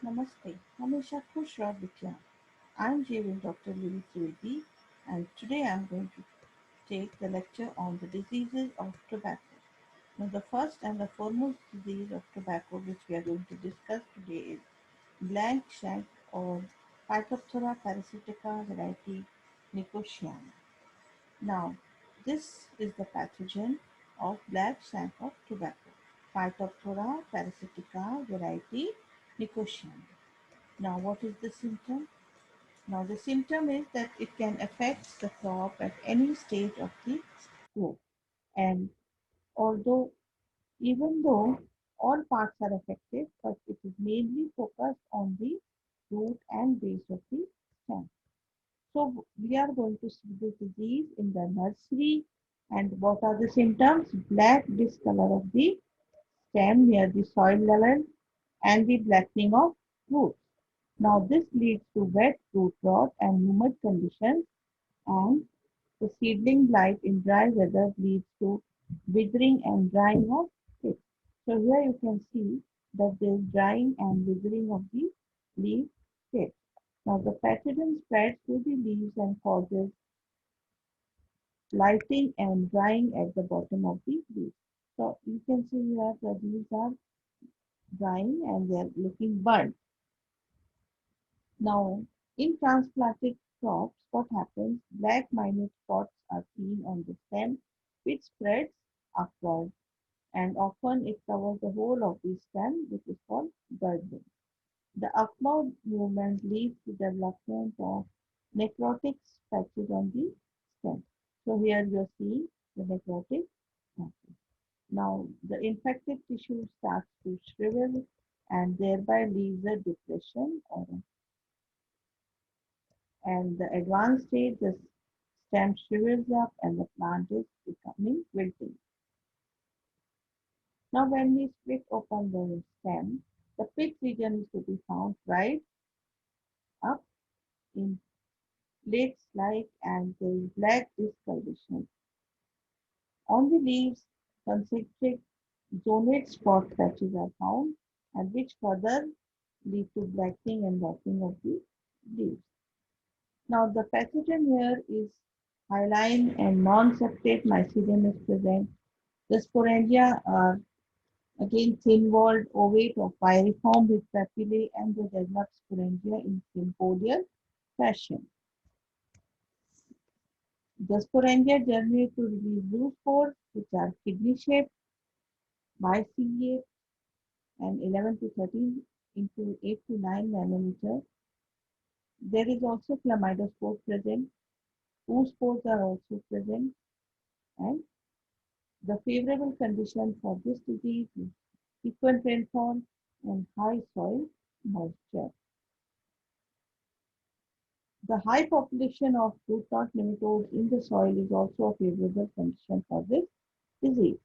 नमस्ते हमेशा खुश रहो बिटिया I'm Jivin Dr. Lily Trivedi and today I'm going to take the lecture on the diseases of tobacco. Now the first and the foremost disease of tobacco which we are going to discuss today is blank shank or Phytophthora parasitica variety Nicotiana. Now this is the pathogen of black shank of tobacco. Phytophthora parasitica variety Nicotiana. Now, what is the symptom? Now, the symptom is that it can affect the crop at any stage of the growth. And although, even though all parts are affected, but it is mainly focused on the root and base of the stem. So, we are going to see this disease in the nursery. And what are the symptoms? Black discolor of the stem near the soil level and the blackening of roots. Now, this leads to wet root rot and humid conditions, and the seedling blight in dry weather leads to withering and drying of tips. So, here you can see that there is drying and withering of the leaf tips. Now, the pathogen spreads to the leaves and causes blighting and drying at the bottom of the leaf. So, you can see here the leaves are drying and they are looking burnt. Now, in transplanted crops, what happens? Black minute spots are seen on the stem, which spreads upward, and often it covers the whole of the stem, which is called girdling. The upward movement leads to development of necrotic patches on the stem. So here you are seeing the necrotic patches. Now, the infected tissue starts to shrivel and thereby leaves a depression or a and the advanced stage, the stem shrivels up and the plant is becoming wilting. Now, when we split open the stem, the pith region is to be found right up in plates like and there is black discoloration. On the leaves, concentric zonate spot patches are found and which further lead to blackening and rotting of the leaves. Now, the pathogen here is hyaline and non-septate mycelium is present. The sporangia are again thin-walled, ovate or pyriform with papillae and they develop sporangia in sympodial fashion. The sporangia germinate to release blue spores which are kidney-shaped, biciliate and 11 to 13 into 8 to 9 nanometer. There is also chlamydospore present. Oospores are also present and the favorable condition for this disease is frequent rainfall and high soil moisture. The high population of root knot nematodes in the soil is also a favorable condition for this disease.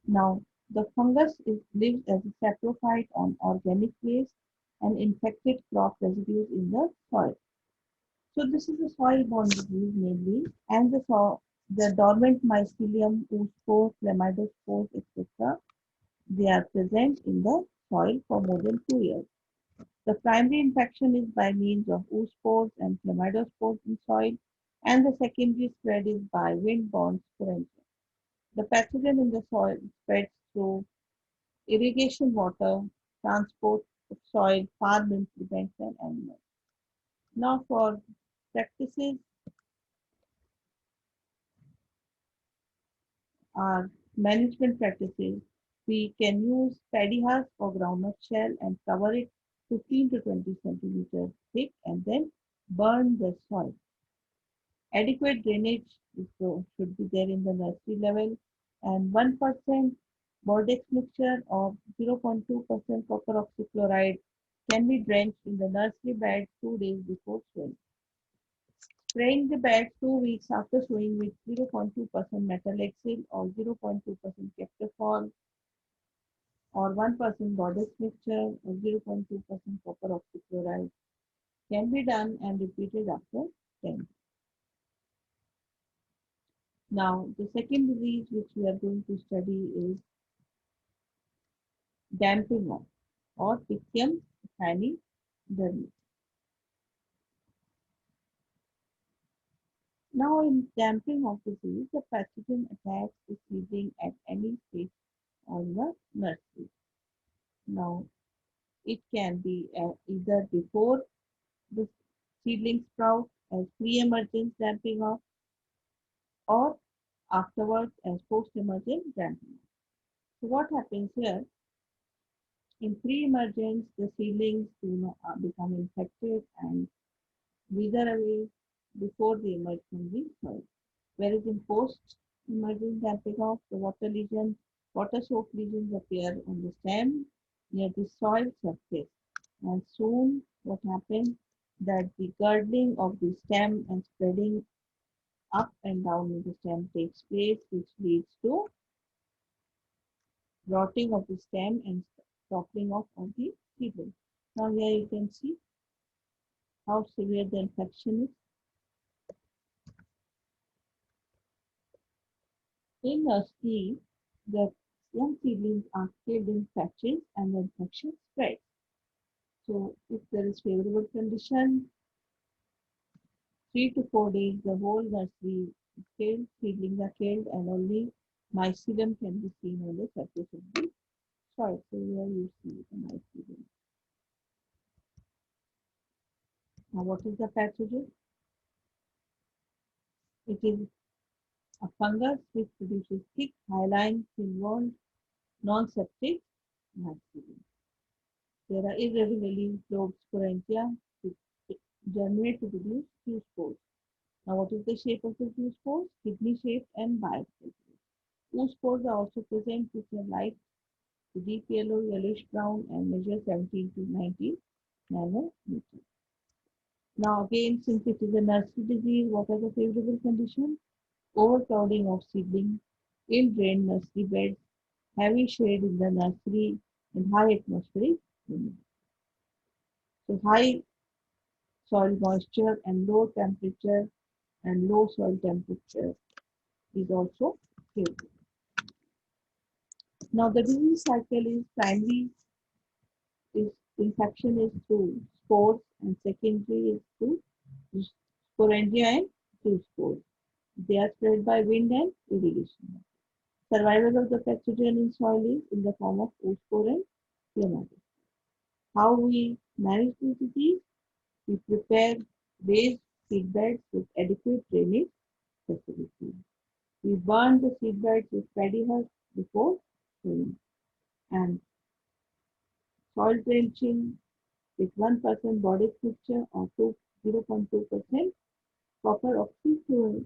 Now, the lives as a saprophyte on organic waste and infected crop residues in the soil. So this is a soil-borne disease mainly, and the dormant mycelium, oospores, chlamydospores, etc. They are present in the soil for more than 2 years. The primary infection is by means of oospores and chlamydospores in soil, and the secondary spread is by wind-borne sporangia. The pathogen in the soil spreads through irrigation water, transport of soil, farm implements, and animals. Now, for practices, our management practices, we can use paddy husk or groundnut shell and cover it 15 to 20 centimeters thick and then burn the soil. Adequate drainage should be there in the nursery level and 1% Bordeaux mixture of 0.2% copper oxychloride can be drenched in the nursery bed 2 days before sowing. Spraying the bed 2 weeks after sowing with 0.2% metalaxyl or 0.2% Captafol or 1% Bordeaux mixture or 0.2% copper oxychloride can be done and repeated after 10. Now, the second disease which we are going to study is damping off or become tiny dermis. Now, in damping of disease, the pathogen attacks the seedling at any stage on the nursery. Now, it can be either before the seedling sprout as pre-emergent damping off or afterwards as post-emergent damping off. So what happens here? In pre-emergence, the seedlings do not become infected and wither away before they emerge from the soil. Whereas in post-emergent damping off, the water-soaked lesions appear on the stem near the soil surface. And soon what happens that the girdling of the stem and spreading up and down in the stem takes place, which leads to rotting of the stem and toppling off of the seedling. Now here you can see how severe the infection is. In nursery, the young seedlings are killed in patches and the infection spreads. So if there is favorable condition, 3 to 4 days, the whole nursery is killed, seedlings are killed, and only mycelium can be seen on the surface of the soil. So here you see the mycelium. Now what is the pathogen? It is a fungus which produces thick, hyaline, thin-walled, non-septic mycelium. There are irregularly lobed sporangia which germinate to produce two spores. Now, what is the shape of the two spores? Kidney-shaped and biaxial. Two spores are also present which are light to deep yellow, yellowish brown and measure 17 to 19 nanometers. Now, again, since it is a nursery disease, what are the favorable conditions? Overcrowding of seedling, ill-drained nursery beds, heavy shade in the nursery, and high atmospheric humidity. So, high soil moisture and low temperature and low soil temperature is also favorable. Now, the disease cycle is primary is infection is through spores and secondary is through sporangia and spores. They are spread by wind and irrigation. Survival of the pathogen in soil is in the form of oospore and phleonitis. How we manage this disease? We prepare raised seed beds with adequate drainage facilities. We burn the seed beds with paddy husk before sowing and soil drenching with 1% bodic mixture or 0.2% copper oxychloride.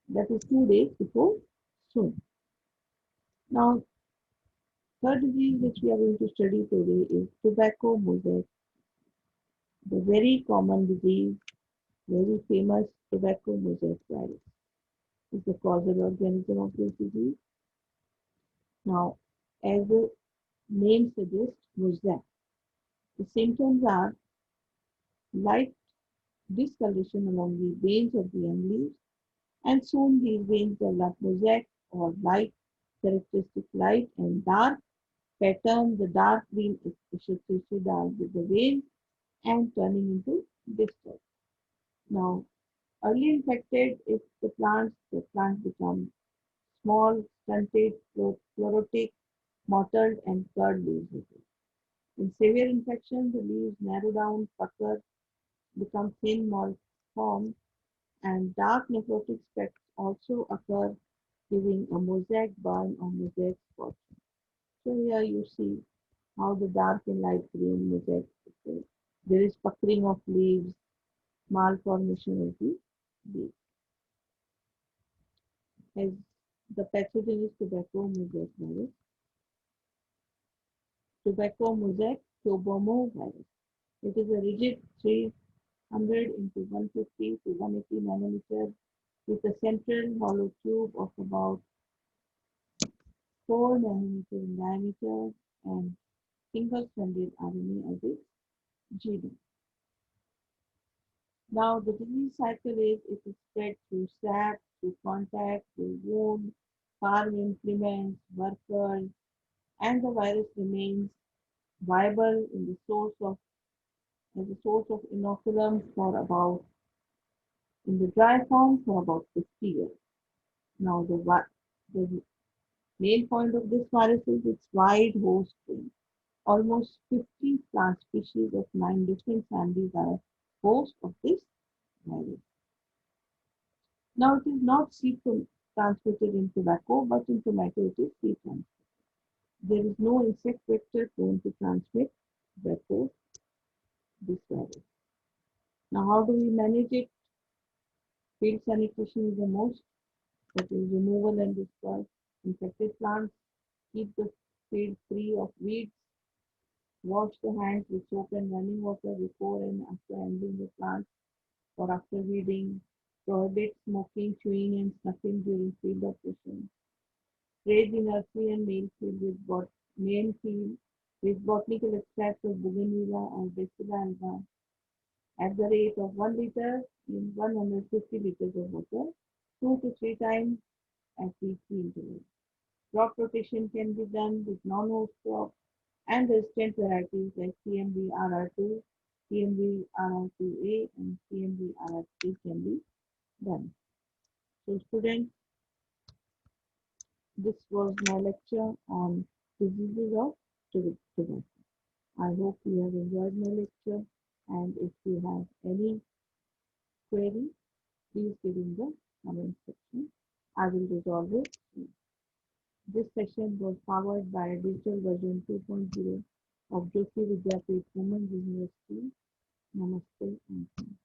That is 2 days before sowing. Now, third disease which we are going to study today is tobacco mosaic. The very common disease, very famous tobacco mosaic virus is the causal organism of this disease. Now, as the name suggests, mosaic. The symptoms are light discoloration along the veins of the young leaves, and soon these veins develop mosaic or light, characteristic light and dark pattern, the dark green especially dark with the vein and turning into distal. Now, early infected, if the plants become small, stunted, chlorotic, mottled, and curd leaves. In severe infection, the leaves narrow down, pucker, become thin, malformed, and dark necrotic specks also occur, giving a mosaic burn or mosaic spot. So here you see how the dark and light green mosaic occurs. There is puckering of leaves, malformation of the leaves. As the pathogen is tobacco mosaic virus, tobacco mosaic virus. It is a rigid 300 into 150 to 180 nanometer with a central hollow tube of about 4 nanometer in diameter and single-stranded RNA as its genome. Now, the disease cycle is it is spread through sap, through contact, through wound, farm implements, workers, and the virus remains viable as a source of inoculum for about in the dry form for about 50 years. Now the main point of this virus is its wide host range. Almost 50 plant species of 9 different families are host of this virus. Now it is not transmitted in tobacco, but in tomato it is seed transmitted. There is no insect vector prone to transmit therefore this virus. Now how do we manage it? Field sanitation is the most, that is removal and destroy infected plants, keep the field free of weeds, wash the hands with soap and running water before and after handling the plants or after weeding, prohibit smoking, chewing and snuffing during field operation, spray the nursery and main field with botanical extracts of bougainvillea or bacilla alba at the rate of 1 liter in 150 liters of water, 2 to 3 times at weekly intervals. Crop rotation can be done with non-host crops and resistant varieties like CMB-RR2, CMB-RR2A, and CMB-RR3 can be done. So students, this was my lecture on diseases of tobacco. I hope you have enjoyed my lecture, and if you have any query, please give in the comment section. I will resolve it. This session was powered by digital version 2.0 of Joshi Vidyapeeth Women's University. Namaste and thank you.